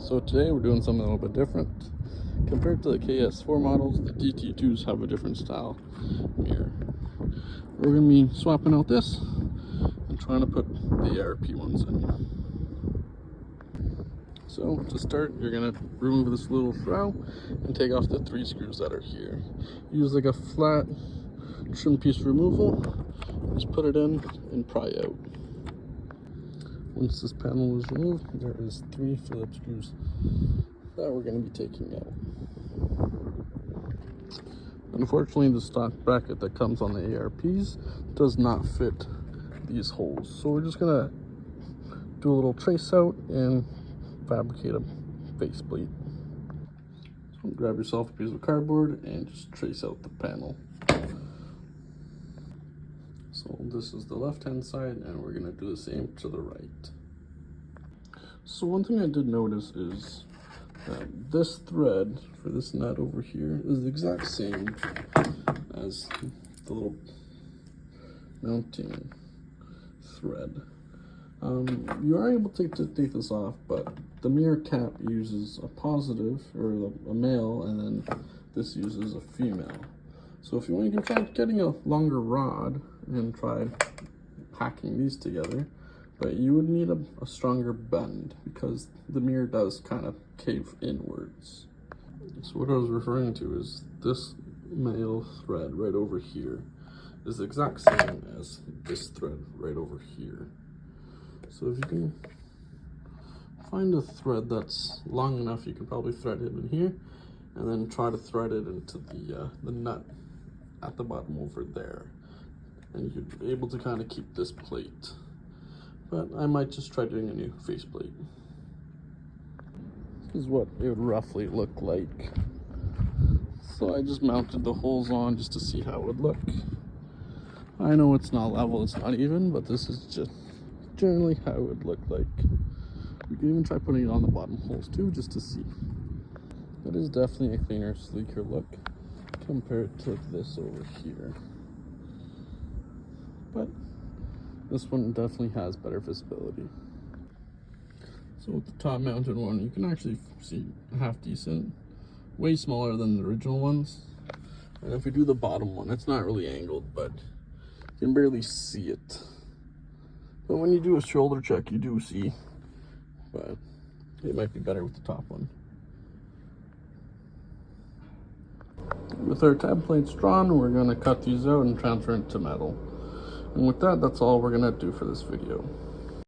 So today we're doing something a little bit different. Compared to the KS4 models, the TT2s have a different style mirror. We're going to be swapping out this and trying to put the ARP ones in. So to start, you're going to remove this little throw and take off the 3 screws that are here. Use like a flat trim piece removal, just put it in and pry out. Once this panel is removed, there is 3 Phillips screws that we're going to be taking out. Unfortunately, the stock bracket that comes on the ARPs does not fit these holes, so we're just going to do a little trace out and fabricate a faceplate. So grab yourself a piece of cardboard and just trace out the panel. So this is the left hand side, and we're going to do the same to the right. So one thing I did notice is that this thread for this nut over here is the exact same as the little mounting thread. You are able to take this off, but the mirror cap uses a positive, or a male, and then this uses a female. So if you want, you can try getting a longer rod and try hacking these together, but you would need a stronger bend because the mirror does kind of cave inwards. So what I was referring to is this male thread right over here is the exact same as this thread right over here. So if you can find a thread that's long enough, you can probably thread it in here and then try to thread it into the nut at the bottom over there, and you'd be able to kind of keep this plate. But I might just try doing a new faceplate. This is what it would roughly look like. So I just mounted the holes on just to see how it would look. I know it's not level, it's not even, but this is just generally how it would look like. We can even try putting it on the bottom holes too, just to see. That is definitely a cleaner, sleeker look compared to this over here. But this one definitely has better visibility. So with the top mounted one, you can actually see half decent, way smaller than the original ones. And if we do the bottom one, it's not really angled, but you can barely see it. But when you do a shoulder check, you do see, but it might be better with the top one. With our tab plates drawn, we're going to cut these out and transfer it to metal. And with that, that's all we're going to do for this video.